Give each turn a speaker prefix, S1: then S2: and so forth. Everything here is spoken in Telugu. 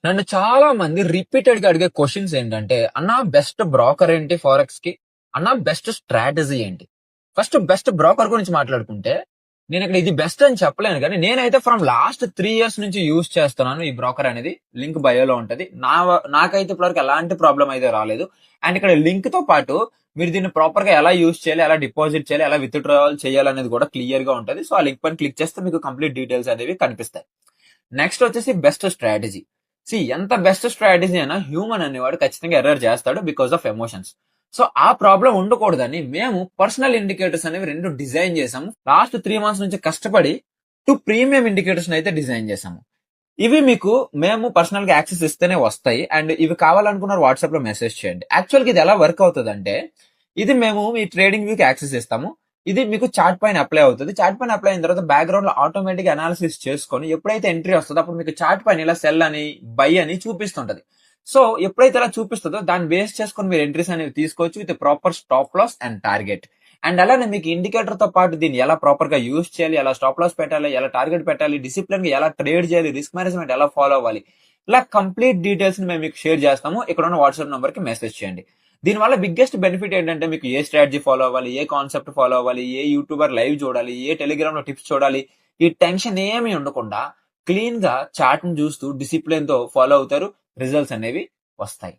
S1: నన్ను చాలా మంది రిపీటెడ్‌గా అడిగే క్వెషన్స్ ఏంటంటే, "అన్నా బెస్ట్ బ్రోకర్ ఏంటి ఫారెక్స్‌కి? అన్నా బెస్ట్ స్ట్రాటజీ ఏంటి?" ఫస్ట్ బెస్ట్ బ్రోకర్ గురించి మాట్లాడుకుంటే, నేనిక్కడ ఇది బెస్ట్ అని చెప్పలేను గానీ, నేనైతే ఫ్రమ్ లాస్ట్ 3 ఇయర్స్ నుంచి యూజ్ చేస్తున్నాను ఈ బ్రోకర్ అనేది. లింక్ బయోలో ఉంటది. నాకైతే ఇప్పటివరకు ఎలాంటి ప్రాబ్లమ్ అయితే రాలేదు. అండ్ ఇక్కడ లింక్‌తో పాటు మీరు దీన్ని ప్రాపర్‌గా ఎలా యూజ్ చేయాలి, ఎలా డిపాజిట్ చేయాలి, ఎలా విత్‌డ్రావల్ చేయాలనేది కూడా క్లియర్‌గా ఉంటది. సో, ఆ లింక్ పైన క్లిక్ చేస్తే మీకు కంప్లీట్ డీటెయిల్స్ అనేవి కనిపిస్తాయి. నెక్స్ట్ వచ్చేసి బెస్ట్ స్ట్రాటజీ. ఎంత బెస్ట్ స్ట్రాటజీ అయినా హ్యూమన్ అనేవాడు ఖచ్చితంగా ఎర్రర్ చేస్తాడు బికాస్ ఆఫ్ ఎమోషన్స్. సో ఆ ప్రాబ్లం ఉండకూడదని మేము పర్సనల్ ఇండికేటర్స్ అనేవి 2 డిజైన్ చేసాము. లాస్ట్ 3 మంత్స్ నుంచి కష్టపడి 2 ప్రీమియం ఇండికేటర్స్ అయితే డిజైన్ చేసాము. ఇవి మీకు మేము పర్సనల్ గా యాక్సెస్ ఇస్తేనే వస్తాయి. అండ్ ఇవి కావాలనుకున్నారు వాట్సాప్ లో మెసేజ్ చేయండి. యాక్చువల్‌గా ఇది ఎలా వర్క్ అవుతదంటే, ఇది మేము మీ ట్రేడింగ్ వ్యూకి యాక్సెస్ ఇస్తాము. ఇది మీకు చార్ట్ పైన అప్లై అవుతది. చార్ట్ పైన అప్లై అయిన తర్వాత బ్యాక్‌గ్రౌండ్ లో ఆటోమేటిక్‌గా అనాలిసిస్ చేసుకొని ఎప్పుడైతే ఎంట్రీ వస్తదో అప్పుడు మీకు చార్ట్ పైన ఇలా సెల్ అని, బై అని చూపిస్తుంటది. సో ఎప్పుడైతే ఇలా చూపిస్తదో దాన్ని బేస్ చేసుకొని మీరు ఎంట్రీస్ అనేవి తీసుకోవచ్చు with proper stop loss and target. And అలానే మీకు ఇండికేటర్ తో పాటు దీన్ని ఎలా ప్రాపర్ గా యూజ్ చేయాలి, ఎలా స్టాప్ లాస్ పెట్టాలి, ఎలా టార్గెట్ పెట్టాలి, డిసిప్లిన్ గా ఎలా ట్రేడ్ చేయాలి, రిస్క్ మేనేజ్మెంట్ ఎలా ఫాలో అవ్వాలి, ఇలా కంప్లీట్ డీటెయిల్స్ ని మేము మీకు షేర్ చేస్తాము. ఇక్కడ ఉన్న వాట్సాప్ నంబర్ కి మెసేజ్ చేయండి. దీనివల్ల బిగ్గెస్ట్ బెనిఫిట్ ఏంటంటే మీకు ఏ స్ట్రాటజీ ఫాలో అవ్వాలి, ఏ కాన్సెప్ట్ ఫాలో అవ్వాలి, ఏ యూట్యూబర్ లైవ్ చూడాలి, ఏ టెలిగ్రామ్ లో టిప్స్ చూడాలి, ఈ టెన్షన్ ఏమీ ఉండకుండా క్లీన్ గా చార్ట్ ని చూస్తూ డిసిప్లిన్ తో ఫాలో అవుతారు. రిజల్ట్స్ అనేవి వస్తాయి.